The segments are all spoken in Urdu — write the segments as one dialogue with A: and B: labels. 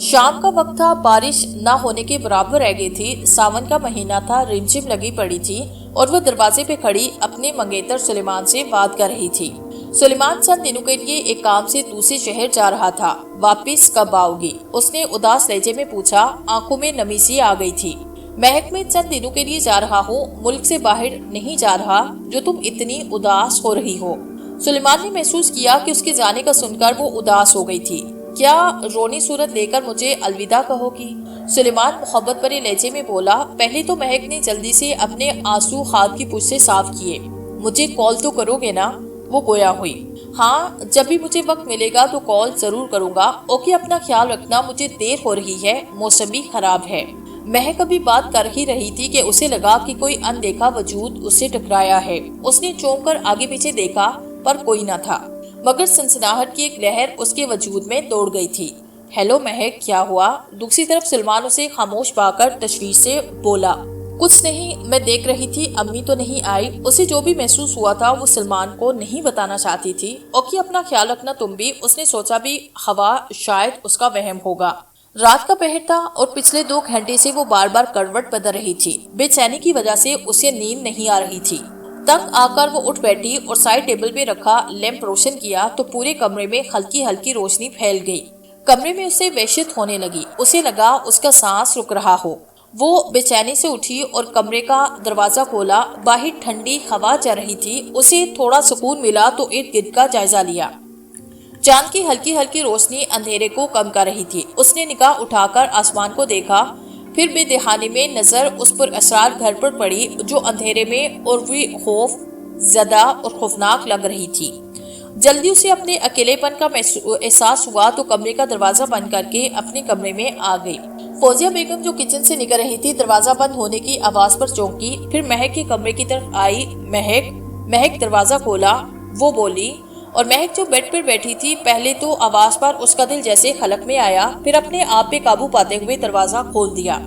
A: شام کا وقت تھا، بارش نہ ہونے کے برابر رہ گئی تھی، ساون کا مہینہ تھا، رمجھم لگی پڑی تھی اور وہ دروازے پہ کھڑی اپنے منگیتر سلیمان سے بات کر رہی تھی۔ سلیمان چند دنوں کے لیے ایک کام سے دوسرے شہر جا رہا تھا، واپس کب آؤ گی؟ اس نے اداس لہجے میں پوچھا، آنکھوں میں نمی سی آ گئی تھی۔ مہک، میں چند دنوں کے لیے جا رہا ہوں، ملک سے باہر نہیں جا رہا جو تم اتنی اداس ہو رہی ہو۔ سلیمان نے محسوس کیا کہ اس کے جانے کا سن کر وہ اداس ہو گئی تھی۔ کیا رونی صورت لے کر مجھے الوداع کہو گی؟ سلیمان محبت بھرے لہجے میں بولا۔ پہلے تو مہک نے جلدی سے اپنے آنسو ہاتھ کی پشت سے صاف کیے۔ مجھے کال تو کرو گے نا؟ وہ گویا ہوئی۔ ہاں، جب بھی مجھے وقت ملے گا تو کال ضرور کروں گا۔ اوکے، اپنا خیال رکھنا، مجھے دیر ہو رہی ہے، موسم بھی خراب ہے۔ مہک ابھی بات کر ہی رہی تھی کہ اسے لگا کہ کوئی اندیکھا وجود اس سے ٹکرایا ہے۔ اس نے چونک کر آگے پیچھے دیکھا پر کوئی نہ تھا، مگر سنسناہٹ کی ایک لہر اس کے وجود میں دوڑ گئی تھی۔ ہیلو مہک، کیا ہوا؟ دوسری طرف سلمان اسے خاموش پا کر تشویش سے بولا۔ کچھ نہیں، میں دیکھ رہی تھی امی تو نہیں آئی۔ اسے جو بھی محسوس ہوا تھا وہ سلمان کو نہیں بتانا چاہتی تھی۔ اوکے، اپنا خیال رکھنا تم بھی۔ اس نے سوچا بھی ہوا شاید اس کا وہم ہوگا۔ رات کا پہر تھا اور پچھلے 2 گھنٹے سے وہ بار بار کروٹ بدل رہی تھی۔ بے چینی کی وجہ سے اسے نیند نہیں آ رہی تھی۔ تنگ آ کر وہ اٹھ بیٹھی اور سائڈ ٹیبل پہ رکھا لیمپ روشن کیا تو پورے کمرے میں ہلکی ہلکی روشنی پھیل گئی۔ کمرے میں اسے وحشت ہونے لگی۔ اسے لگا اس کا سانس رک رہا ہو۔ وہ بے چینی سے اٹھی اور کمرے کا دروازہ کھولا۔ باہر ٹھنڈی ہوا چل رہی تھی۔ اسے تھوڑا سکون ملا تو ارد گرد کا جائزہ لیا۔ چاند کی ہلکی ہلکی روشنی اندھیرے کو کم کر رہی تھی۔ اس نے نگاہ اٹھا کر آسمان کو دیکھا، پھر بے دہانی میں نظر اس پر اسرار گھر پر پڑی جو اندھیرے میں اور بھی خوف زدہ اور خوفناک لگ رہی تھی۔ جلدی اسے اپنے اکیلے پن کا احساس ہوا تو کمرے کا دروازہ بند کر کے اپنے کمرے میں آ گئی۔ فوزیہ بیگم جو کچن سے نکل رہی تھی دروازہ بند ہونے کی آواز پر چونکی، پھر مہک کے کمرے کی طرف آئی۔ مہک دروازہ کھولا، وہ بولی، اور مہک جو بیڈ پر بیٹھی تھی پہلے تو آواز پر اس کا دل جیسے خلق میں آیا، پھر اپنے آپ پہ قابو پاتے ہوئے دروازہ کھول دیا۔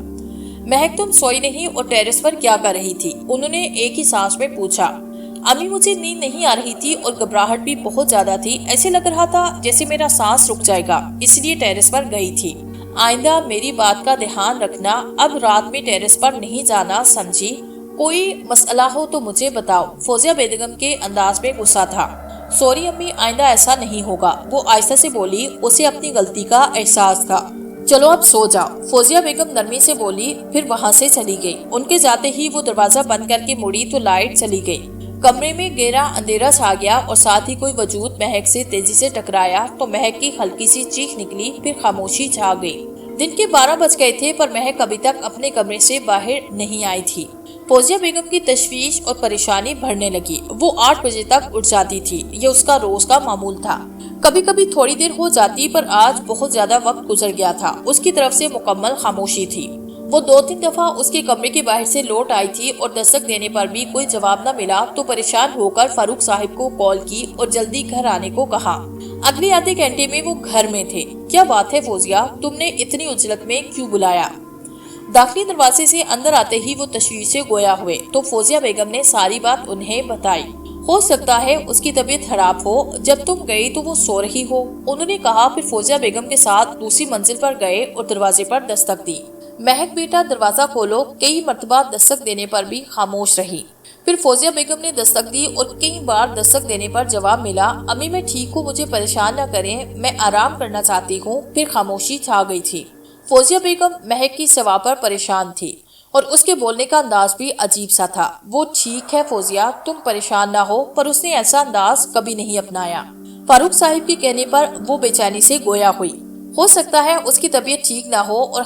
A: مہک، تم سوئی نہیں اور ٹیرس پر کیا کر رہی تھی؟ انہوں نے ایک ہی سانس میں پوچھا۔ امی، مجھے نیند نہیں آ رہی تھی اور گھبراہٹ بھی بہت زیادہ تھی، ایسے لگ رہا تھا جیسے میرا سانس رک جائے گا، اس لیے ٹیرس پر گئی تھی۔ آئندہ میری بات کا دھیان رکھنا، اب رات میں ٹیرس پر نہیں جانا، سمجھی؟ کوئی مسئلہ ہو تو مجھے بتاؤ۔ فوزیہ بیگم کے انداز میں غصہ تھا۔ سوری امی، آئندہ ایسا نہیں ہوگا، وہ آہستہ سے بولی۔ اسے اپنی غلطی کا احساس تھا۔ چلو اب سو جاؤ، فوزیہ بیگم نرمی سے بولی، پھر وہاں سے چلی گئی۔ ان کے جاتے ہی وہ دروازہ بند کر کے مڑی تو لائٹ چلی گئی۔ کمرے میں گہرا اندھیرا چھا گیا اور ساتھ ہی کوئی وجود مہک سے تیزی سے ٹکرایا تو مہک کی ہلکی سی چیخ نکلی، پھر خاموشی چھا گئی۔ دن کے 12 بج گئے تھے پر مہک ابھی تک اپنے کمرے سے باہر نہیں آئی تھی۔ فوزیہ بیگم کی تشویش اور پریشانی بڑھنے لگی۔ وہ 8 بجے تک اٹھ جاتی تھی، یہ اس کا روز کا معمول تھا۔ کبھی کبھی تھوڑی دیر ہو جاتی پر آج بہت زیادہ وقت گزر گیا تھا۔ اس کی طرف سے مکمل خاموشی تھی۔ وہ 2-3 دفعہ اس کے کمرے کے باہر سے لوٹ آئی تھی اور دستک دینے پر بھی کوئی جواب نہ ملا تو پریشان ہو کر فاروق صاحب کو کال کی اور جلدی گھر آنے کو کہا۔ اگلے آدھے گھنٹے میں وہ گھر میں تھے۔ کیا بات ہے فوزیہ، تم نے اتنی عجلت میں کیوں بلایا؟ داخلی دروازے سے اندر آتے ہی وہ تشویش سے گویا ہوئے تو فوزیہ بیگم نے ساری بات انہیں بتائی۔ ہو سکتا ہے اس کی طبیعت خراب ہو، جب تم گئی تو وہ سو رہی ہو، انہوں نے کہا۔ پھر فوزیہ بیگم کے ساتھ دوسری منزل پر گئے اور دروازے پر دستک دی۔ مہک بیٹا دروازہ کھولو، کئی مرتبہ دستک دینے پر بھی خاموش رہی۔ پھر فوزیہ بیگم نے دستک دی اور کئی بار دستک دینے پر جواب ملا، امی میں ٹھیک ہوں، مجھے پریشان نہ کریں، میں آرام کرنا چاہتی ہوں۔ پھر خاموشی چھا گئی تھی۔ فوزیہ بیگم مہک کی سوا پر پریشان تھی اور اس کے بولنے کا انداز بھی عجیب سا تھا۔ وہ ٹھیک ہے فوزیہ، تم پریشان نہ ہو، پر اس نے ایسا انداز کبھی نہیں اپنایا۔ فاروق صاحب کے کہنے پر وہ بے چینی سے گویا ہوئی۔ ہو سکتا ہے اس کی طبیعت ٹھیک نہ ہو اور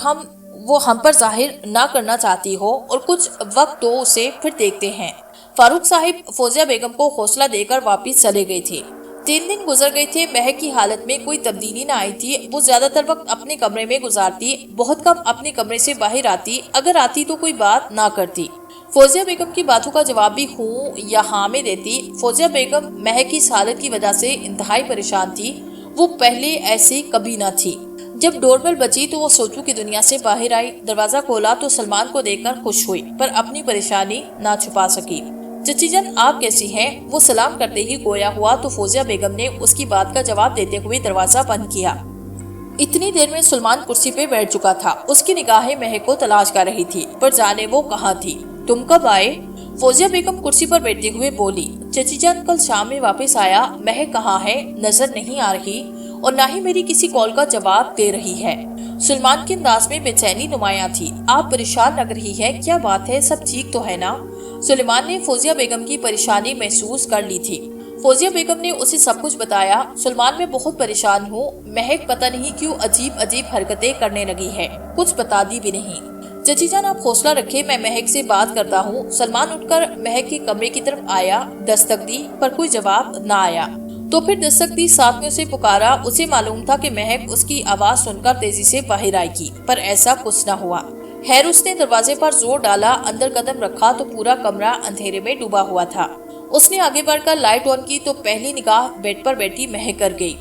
A: وہ ہم پر ظاہر نہ کرنا چاہتی ہو، اور کچھ وقت تو اسے پھر دیکھتے ہیں۔ فاروق صاحب فوزیہ بیگم کو حوصلہ دے کر واپس چلے گئے تھے۔ 3 دن گزر گئے تھے، مہک کی حالت میں کوئی تبدیلی نہ آئی تھی۔ وہ زیادہ تر وقت اپنے کمرے میں گزارتی، بہت کم اپنے کمرے سے باہر آتی، اگر آتی تو کوئی بات نہ کرتی۔ فوزیہ بیگم کی باتوں کا جواب بھی ہوں یا ہاں میں دیتی۔ فوزیہ بیگم مہک کی اس حالت کی وجہ سے انتہائی پریشان تھی۔ وہ پہلے ایسی کبھی نہ تھی۔ جب ڈور بیل بجی تو وہ سوچوں کی دنیا سے باہر آئی۔ دروازہ کھولا تو سلمان کو دیکھ کر خوش ہوئی پر اپنی پریشانی نہ چھپا سکی۔ چچی جان، آپ کیسی ہیں؟ وہ سلام کرتے ہی گویا ہوا تو فوزیہ بیگم نے اس کی بات کا جواب دیتے ہوئے دروازہ بند کیا۔ اتنی دیر میں سلمان کرسی پہ بیٹھ چکا تھا۔ اس کی نگاہیں مہک کو تلاش کر رہی تھی، پر جانے وہ کہاں تھی۔ تم کب آئے؟ فوزیہ بیگم کرسی پر بیٹھتے ہوئے بولی۔ چچی جان کل شام میں واپس آیا، مہک کہاں ہے نظر نہیں آ رہی اور نہ ہی میری کسی کال کا جواب دے رہی ہے۔ سلمان کے انداز میں بے چینی نمایاں تھی۔ آپ پریشان لگ رہی ہے، کیا بات ہے؟ سب ٹھیک تو ہے نا؟ سلیمان نے فوزیہ بیگم کی پریشانی محسوس کر لی تھی۔ فوزیہ بیگم نے اسے سب کچھ بتایا۔ سلمان میں بہت پریشان ہوں، مہک پتہ نہیں کیوں عجیب حرکتیں کرنے لگی ہے، کچھ بتا دی بھی نہیں۔ چچی جان آپ حوصلہ رکھے، میں مہک سے بات کرتا ہوں۔ سلمان اٹھ کر مہک کے کمرے کی طرف آیا، دستک دی پر کوئی جواب نہ آیا۔ تو پھر دستک دی، ساتھ میں اسے پکارا۔ اسے معلوم تھا کہ مہک اس کی آواز سن کر تیزی سے باہر آئے گی، پر ایسا کچھ نہ ہوا۔ خیر اس نے دروازے پر زور ڈالا، اندر قدم رکھا تو پورا کمرہ اندھیرے میں ڈوبا ہوا تھا۔ اس نے آگے بڑھ کر لائٹ آن کی تو پہلی نگاہ بیڈ پر بیٹھی مہک کر گئی،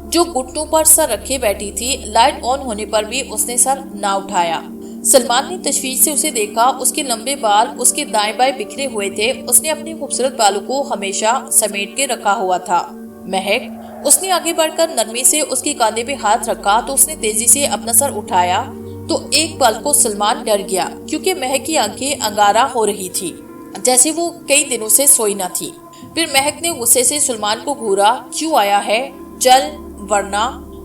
A: جو گھٹنوں پر سر رکھے بیٹھی تھی۔ لائٹ آن ہونے پر بھی اس نے سر نہ اٹھایا۔ سلمان نے تشویش سے اسے دیکھا۔ اس کے لمبے بال اس کے دائیں بائیں بکھرے ہوئے تھے۔ اس نے اپنے خوبصورت بالوں کو ہمیشہ سمیٹ کے رکھا ہوا تھا۔ مہک، اس نے آگے بڑھ کر نرمی سے اس کے کاندھے پہ ہاتھ رکھا تو اس نے تیزی سے اپنا سر اٹھایا تو ایک پل کو سلمان ڈر گیا، کیونکہ مہک کی آنکھیں انگارہ ہو رہی تھی، جیسے وہ کئی دنوں سے سوئی نہ تھی۔ پھر مہک نے غصے سے سلمان کو گھورا۔ کیوں آیا ہے؟ چل ورنہ،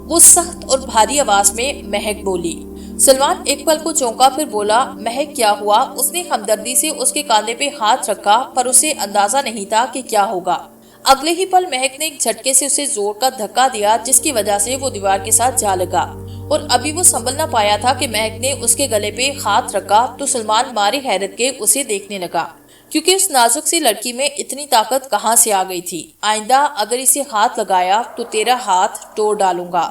A: وہ سخت اور بھاری آواز میں مہک بولی۔ سلمان ایک پل کو چونکا، پھر بولا، مہک کیا ہوا؟ اس نے ہمدردی سے اس کے کاندھے پہ ہاتھ رکھا، پر اسے اندازہ نہیں تھا کہ کیا ہوگا۔ اگلے ہی پل مہک نے ایک جھٹکے سے اسے زور کا دھکا دیا، جس کی وجہ سے وہ دیوار کے ساتھ جا لگا، اور ابھی وہ سنبھل نہ پایا تھا کہ مہک نے اس کے گلے پہ ہاتھ رکھا تو سلمان ماری حیرت کے اسے دیکھنے لگا، کیونکہ اس نازک سی لڑکی میں اتنی طاقت کہاں سے آ گئی تھی۔ آئندہ اگر اسے ہاتھ لگایا تو تیرا ہاتھ توڑ ڈالوں گا،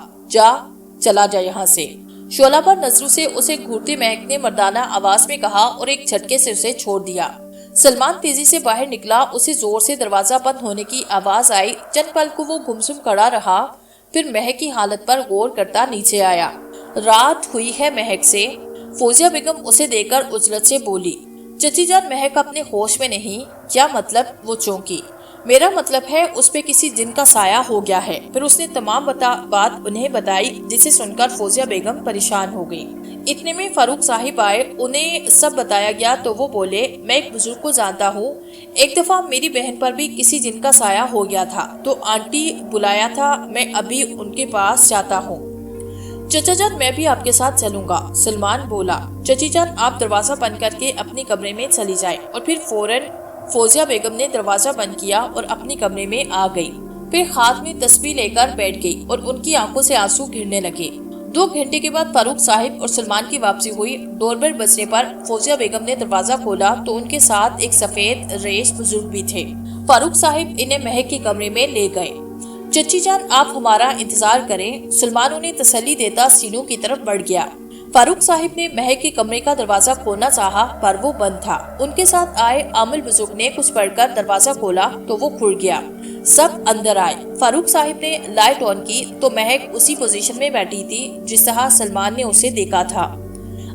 A: چلا جا یہاں سے۔ شعلہ پر نظروں سے اسے گھورتے مہک نے مردانہ آواز میں کہا اور ایک جھٹکے سے اسے چھوڑ دیا۔ سلمان تیزی سے باہر نکلا، اسے زور سے دروازہ بند ہونے کی آواز آئی۔ چند پل کو وہ گمسم کھڑا رہا، پھر مہک کی حالت پر غور کرتا نیچے آیا۔ رات ہوئی ہے مہک سے؟ فوزیہ بیگم اسے دیکھ کر عجلت سے بولی۔ چچی جان مہک اپنے ہوش میں نہیں؟ کیا مطلب؟ وہ چونکی۔ میرا مطلب ہے اس پہ کسی جن کا سایہ ہو گیا ہے۔ پھر اس نے تمام بات انہیں بتائی، جسے سن کر فوزیہ بیگم پریشان ہو گئی۔ اتنے میں فاروق صاحب آئے، انہیں سب بتایا گیا تو وہ بولے، میں ایک بزرگ کو جانتا ہوں، ایک دفعہ میری بہن پر بھی کسی جن کا سایہ ہو گیا تھا تو آنٹی بلایا تھا، میں ابھی ان کے پاس جاتا ہوں۔ چچا جان میں بھی آپ کے ساتھ چلوں گا، سلمان بولا۔ چچی جان آپ دروازہ بند کر کے اپنے کمرے میں چلی جائیں، اور پھر فوراً فوزیہ بیگم نے دروازہ بند کیا اور اپنے کمرے میں آ گئی۔ پھر ہاتھ میں تسبیح لے کر بیٹھ گئی اور ان کی آنکھوں سے آنسو گرنے لگے۔ 2 گھنٹے کے بعد فاروق صاحب اور سلمان کی واپسی ہوئی۔ ڈور بیل بجنے پر فوزیہ بیگم نے دروازہ کھولا تو ان کے ساتھ ایک سفید ریش بزرگ بھی تھے۔ فاروق صاحب انہیں مہک کے کمرے میں لے گئے۔ چچی جان آپ ہمارا انتظار کریں، سلمان انہیں تسلی دیتا سینوں کی طرف بڑھ گیا۔ فاروق صاحب نے مہک کے کمرے کا دروازہ کھولنا چاہا، پر وہ بند تھا۔ ان کے ساتھ آئے عامل بزرگ نے کچھ پڑھ کر دروازہ کھولا تو وہ کھل گیا۔ سب اندر آئے۔ فاروق صاحب نے لائٹ آن کی تو مہک اسی پوزیشن میں بیٹھی تھی جس طرح سلمان نے اسے دیکھا تھا۔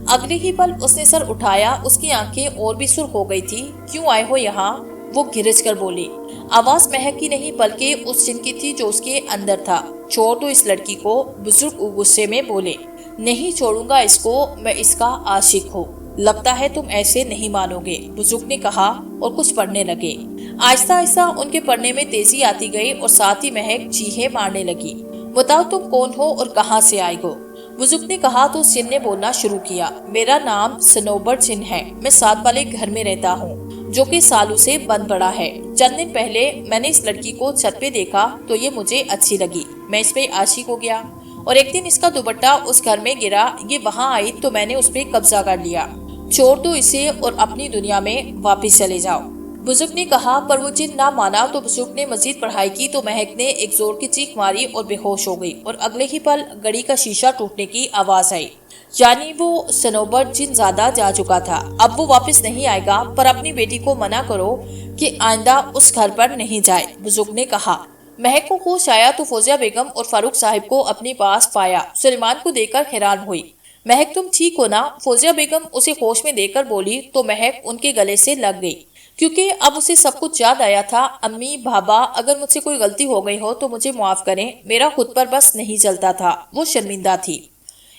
A: اگلے ہی پل اس نے سر اٹھایا، اس کی آنکھیں اور بھی سرخ ہو گئی تھی۔ کیوں آئے ہو یہاں؟ وہ گھرج کر بولی۔ آواز مہک کی نہیں بلکہ اس جن کی تھی جو اس کے اندر تھا۔ چھوڑ دو اس لڑکی کو، بزرگ غصے میں بولے۔ نہیں چھوڑوں گا اس کو، میں اس کا عاشق ہوں۔ لگتا ہے تم ایسے نہیں مانو گے، بزرگ نے کہا اور کچھ پڑھنے لگے۔ آہستہ آہستہ ان کے پڑھنے میں تیزی آتی گئی اور ساتھ ہی مہک چیخیں مارنے لگی۔ بتاؤ تم کون ہو اور کہاں سے آئے ہو؟ بزرگ نے کہا تو جن نے بولنا شروع کیا۔ میرا نام صنوبر جن ہے، میں ساتھ والے گھر میں رہتا ہوں جو کہ سالوں سے بند پڑا ہے۔ چند دن پہلے میں نے اس لڑکی کو چھت پہ دیکھا تو یہ مجھے اچھی لگی، میں اس پہ عاشق ہو گیا، اور ایک دن اس کا دوپٹہ اس گھر میں گرا، یہ وہاں آئی تو میں نے اس پہ قبضہ کر لیا۔ چھوڑ دو اسے اور اپنی دنیا میں واپس چلے جاؤ، بزرگ نے کہا، پر وہ جن نہ مانا تو بزرگ نے مزید پڑھائی کی تو مہک نے ایک زور کی چیخ ماری اور بے ہوش ہو گئی، اور اگلے ہی پل گڑی کا شیشہ ٹوٹنے کی آواز آئی۔ یعنی وہ صنوبر جن زیادہ جا چکا تھا، اب وہ واپس نہیں آئے گا، پر اپنی بیٹی کو منع کرو کہ آئندہ اس گھر پر نہیں جائے، بزرگ نے کہا۔ مہک کو ہوش آیا تو فوزیہ بیگم اور فاروق صاحب کو اپنے پاس پایا۔ سلیمان کو دیکھ کر حیران ہوئی۔ مہک تم ٹھیک ہو نا؟ فوزیہ بیگم اسے ہوش میں دیکھ کر بولی تو مہک ان کے گلے سے لگ گئی۔ کیونکہ اب اسے سب کچھ یاد آیا تھا۔ امی، بابا، اگر مجھ سے کوئی غلطی ہو گئی ہو تو مجھے معاف کریں، میرا خود پر بس نہیں چلتا تھا۔ وہ شرمندہ تھی۔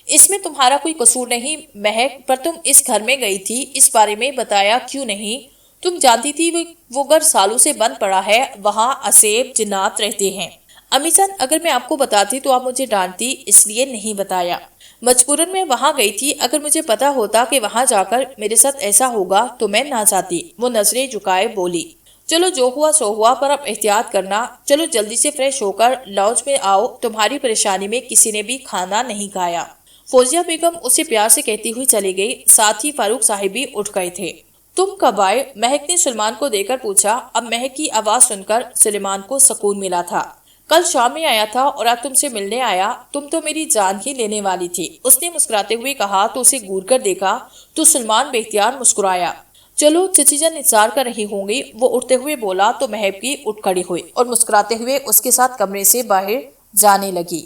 A: اس میں تمہارا کوئی قصور نہیں مہک، پر تم اس گھر میں گئی تھی، اس بارے میں بتایا کیوں نہیں؟ تم جانتی تھی وہ گھر سالوں سے بند پڑا ہے، وہاں اسیب جنات رہتے ہیں۔ امی جان، اگر میں آپ کو بتاتی تو آپ مجھے ڈانٹتی، اس لیے نہیں بتایا۔ مجبوراً میں وہاں گئی تھی، اگر مجھے پتا ہوتا کہ وہاں جا کر میرے ساتھ ایسا ہوگا تو میں نہ جاتی۔ وہ نظریں جھکائے بولی، چلو جو ہوا سو ہوا، پر اب احتیاط کرنا۔ چلو جلدی سے فریش ہو کر لاؤنج میں آؤ، تمہاری پریشانی میں کسی نے بھی کھانا نہیں کھایا۔ فوزیہ بیگم اسے پیار سے کہتی ہوئی چلی گئی، ساتھ ہی فاروق صاحب بھی اٹھ گئے تھے۔ تم کب آئے؟ مہک نے سلیمان کو دیکھ کر پوچھا۔ اب مہک کی آواز سن کر سلیمان کو سکون ملا تھا۔ کل شام میں آیا تھا اور آج تم سے ملنے آیا، تم تو میری جان ہی لینے والی تھی، اس نے مسکراتے ہوئے کہا تو اسے گور کر دیکھا تو سلیمان بے اختیار مسکرایا۔ چلو چچی جان انتظار کر رہی ہوں گی، وہ اٹھتے ہوئے بولا تو مہک بھی اٹھ کھڑی ہوئی اور مسکراتے ہوئے اس کے ساتھ کمرے سے باہر جانے لگی۔